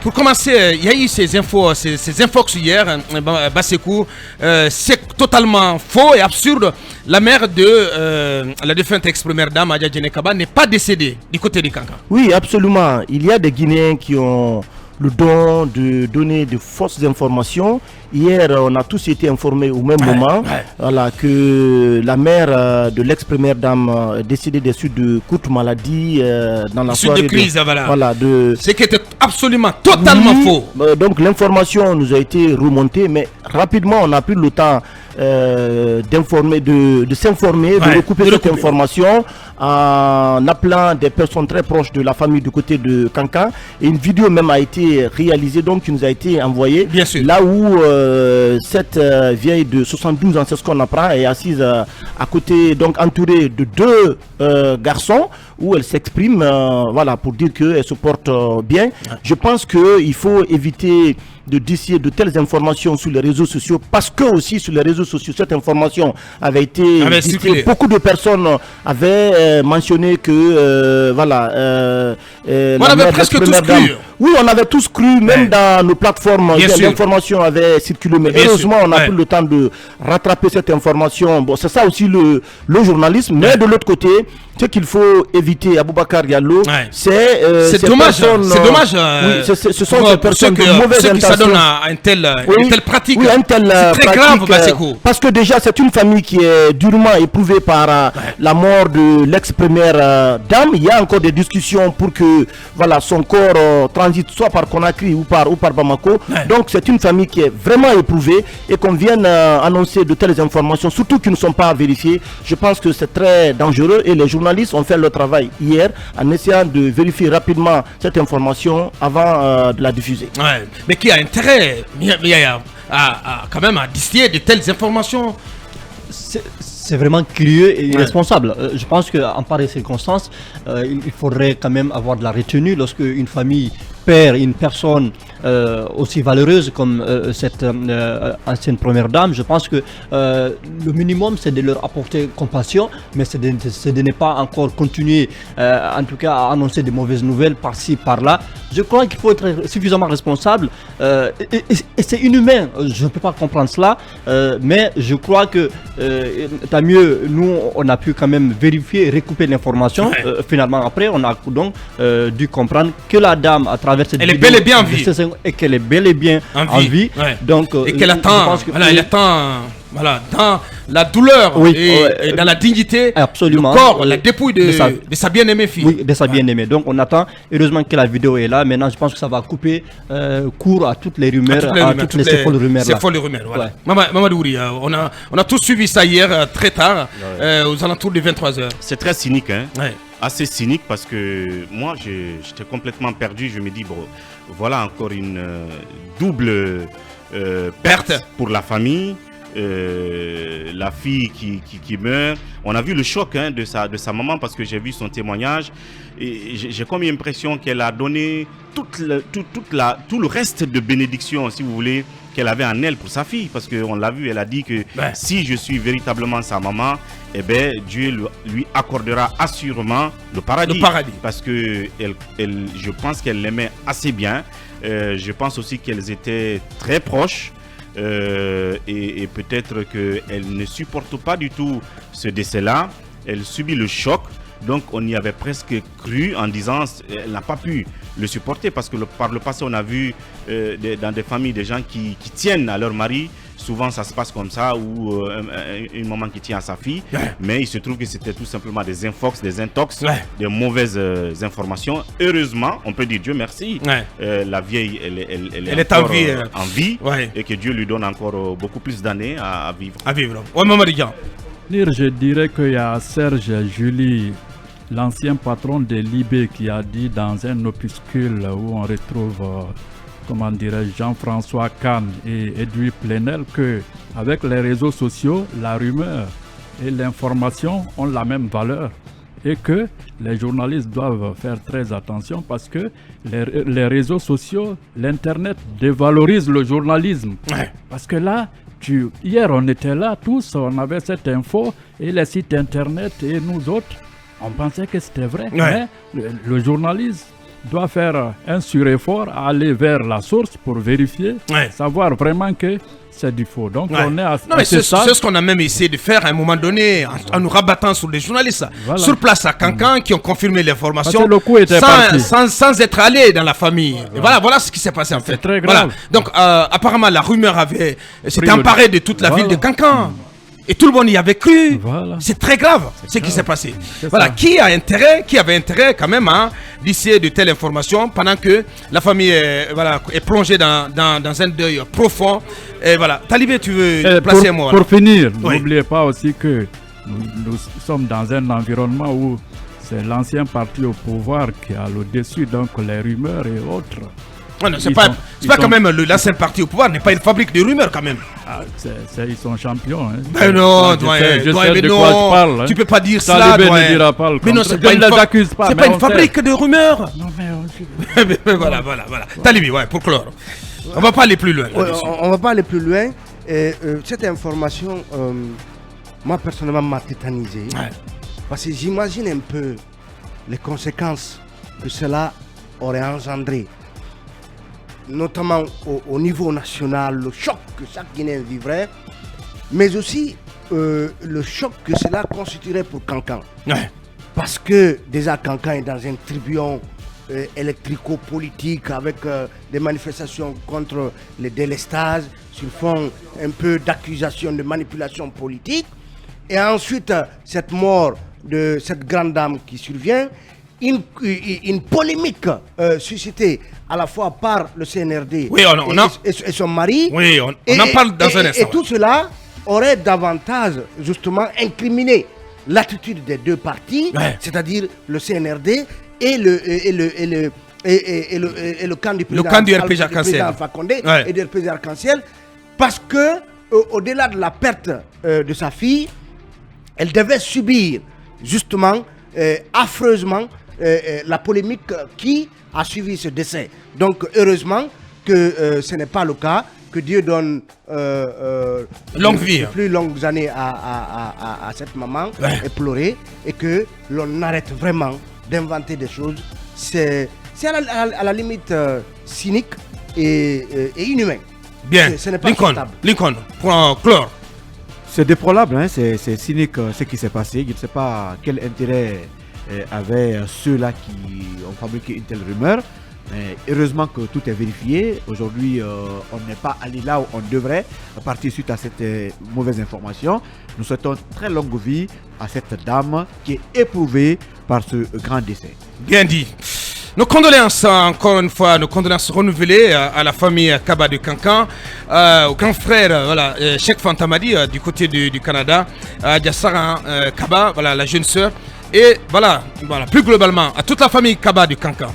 Pour commencer, il y a eu ces infox hier, Bassekou, c'est totalement faux et absurde. La mère de la défunte ex-première dame, Adja Djenekaba, n'est pas décédée du côté de Kankan. Oui, absolument. Il y a des Guinéens qui ont le don de donner de fausses informations. Hier, on a tous été informés au même moment voilà, que la mère de l'ex-première dame est décédée des suites de courte maladie dans la soirée de crise. Ce qui était absolument totalement faux. Donc l'information nous a été remontée, mais rapidement on a pris le temps d'informer, de s'informer, de recouper cette information en appelant des personnes très proches de la famille du côté de Kankan. Et une vidéo même a été réalisée, donc qui nous a été envoyée. Bien sûr. Là où cette vieille de 72 ans, c'est ce qu'on apprend, est assise à côté, donc entourée de deux garçons, où elle s'exprime, voilà, pour dire qu'elle se porte bien. Je pense qu'il faut éviter de distiller de telles informations sur les réseaux sociaux, parce que aussi sur les réseaux sociaux, cette information avait été distillée. Beaucoup de personnes avaient mentionné que voilà, on avait presque tous cru. Oui, on avait tous cru, même dans nos plateformes, l'information avait circulé, mais heureusement on a pris le temps de rattraper cette information. Bon, c'est ça aussi le journalisme, mais de l'autre côté, ce qu'il faut éviter, Aboubacar Diallo, c'est dommage. C'est dommage. Oui, ce sont ces personnes de mauvaise intention. Ça donne à une telle pratique. Oui, c'est très grave, Bassekou. Parce que déjà, c'est une famille qui est durement éprouvée par la mort de l'ex-première dame. Il y a encore des discussions pour que voilà, son corps transite soit par Conakry ou par Bamako. Donc, c'est une famille qui est vraiment éprouvée et qu'on vienne annoncer de telles informations, surtout qui ne sont pas vérifiées. Je pense que c'est très dangereux et les journalistes ont fait leur travail hier en essayant de vérifier rapidement cette information avant de la diffuser. Mais qui a intérêt quand même à distiller de telles informations? C'est vraiment curieux et irresponsable. Je pense qu'en pareille circonstance, il faudrait quand même avoir de la retenue lorsque une famille perd une personne aussi valeureuse comme cette ancienne première dame. Je pense que le minimum c'est de leur apporter compassion, mais c'est de ne pas encore continuer en tout cas à annoncer de mauvaises nouvelles par-ci par-là. Je crois qu'il faut être suffisamment responsable et c'est inhumain. Je ne peux pas comprendre cela, mais je crois que tant mieux, nous on a pu quand même vérifier et recouper l'information. Finalement après on a donc dû comprendre que la dame à travers cette vidéo, est bel et bien en vie et qu'elle est bel et bien en vie. Donc, et qu'elle attend, elle attend dans la douleur et dans la dignité, absolument, le corps, la dépouille de sa bien-aimée fille. Oui, de sa bien-aimée. Donc on attend, heureusement que la vidéo est là. Maintenant je pense que ça va couper court à toutes les rumeurs, à toutes les folles rumeurs. Ces folles rumeurs, voilà. Mamadou Ouri, on a tous suivi ça hier très tard, aux alentours de 23h. C'est très cynique, hein. Assez cynique parce que moi j'étais complètement perdu. Je me dis bon, voilà encore une double perte pour la famille. La fille qui meurt. On a vu le choc de sa maman parce que j'ai vu son témoignage et j'ai comme l'impression qu'elle a donné tout le reste de bénédiction, si vous voulez, qu'elle avait en elle pour sa fille, parce qu'on l'a vu, elle a dit que si je suis véritablement sa maman, eh ben, Dieu lui accordera assurément le paradis. Parce que je pense qu'elle l'aimait assez bien. Je pense aussi qu'elles étaient très proches. Et peut-être qu'elle ne supporte pas du tout ce décès-là. Elle subit le choc. Donc on y avait presque cru en disant qu'elle n'a pas pu le supporter parce que par le passé on a vu dans des familles des gens qui tiennent à leur mari. Souvent ça se passe comme ça, ou une maman qui tient à sa fille, mais il se trouve que c'était tout simplement des infox, des intox, des mauvaises informations. Heureusement, on peut dire Dieu merci, la vieille elle est en vie et que Dieu lui donne encore beaucoup plus d'années à vivre. Je dirais qu'il y a Serge Julie, l'ancien patron de Libé, qui a dit dans un opuscule où on retrouve Jean-François Kahn et Edouard Plenel que avec les réseaux sociaux, la rumeur et l'information ont la même valeur et que les journalistes doivent faire très attention parce que les réseaux sociaux, l'internet dévalorise le journalisme. Parce que là, hier on était là tous, on avait cette info et les sites internet et nous autres, on pensait que c'était vrai. Mais le journaliste doit faire un sureffort à aller vers la source pour vérifier, savoir vraiment que c'est du faux. Donc on est à c'est ce qu'on a même essayé de faire à un moment donné en nous rabattant sur des journalistes sur place à Kankan qui ont confirmé l'information sans être allés dans la famille. Et voilà ce qui s'est passé en fait. Très grave. Donc apparemment la rumeur s'était emparée de toute la ville de Kankan. Et tout le monde y avait cru. C'est très grave ce qui s'est passé. Qui avait intérêt quand même à d'essayer de telles informations pendant que la famille est plongée dans un deuil profond. Et voilà. Talibé, tu veux placer un mot? Pour finir, n'oubliez pas aussi que nous sommes dans un environnement où c'est l'ancien parti au pouvoir qui a le dessus, donc les rumeurs et autres. C'est pas quand même l'ancien parti au pouvoir n'est pas une fabrique de rumeurs quand même. Ils sont champions. Hein. Mais non, tu peux pas dire ça. Mais non, c'est pas une fabrique de rumeurs. Non, mais voilà. Talibi, pour clore. On va pas aller plus loin. On va pas aller plus loin. Cette information, moi personnellement, m'a tétanisé. Parce que j'imagine un peu les conséquences que cela aurait engendré. Notamment au niveau national, le choc que chaque Guinéen vivrait, mais aussi le choc que cela constituerait pour Kankan. Parce que déjà Kankan est dans un tourbillon électrico-politique avec des manifestations contre les délestages sur fond un peu d'accusation de manipulation politique. Et ensuite, cette mort de cette grande dame qui survient, une polémique suscitée à la fois par le CNRD et son mari. Oui, on en parle dans un instant. Et tout cela aurait davantage justement incriminé l'attitude des deux partis, c'est-à-dire le CNRD et le camp du président Alpha Condé et du président Arc-en-Ciel, parce que au-delà de la perte de sa fille, elle devait subir justement affreusement la polémique qui a suivi ce décès. Donc heureusement que ce n'est pas le cas, que Dieu donne longue vie, plus longues années à cette maman et pleurer, et que l'on arrête vraiment d'inventer des choses. C'est à la limite cynique et inhumain. Bien, ce n'est pas Lincoln, pour clore. C'est déplorable, hein, c'est cynique ce qui s'est passé. Je ne sais pas quel intérêt avaient ceux-là qui ont fabriqué une telle rumeur. Mais heureusement que tout est vérifié. Aujourd'hui, on n'est pas allé là où on devrait partir suite à cette mauvaise information. Nous souhaitons très longue vie à cette dame qui est éprouvée par ce grand décès. Bien dit. Nos condoléances, encore une fois, nos condoléances renouvelées à la famille Kaba de Kankan, au grand frère, Cheikh Fantamadi du côté du Canada, à Diassara Kaba, la jeune sœur, et voilà, plus globalement, à toute la famille Kaba de Kankan.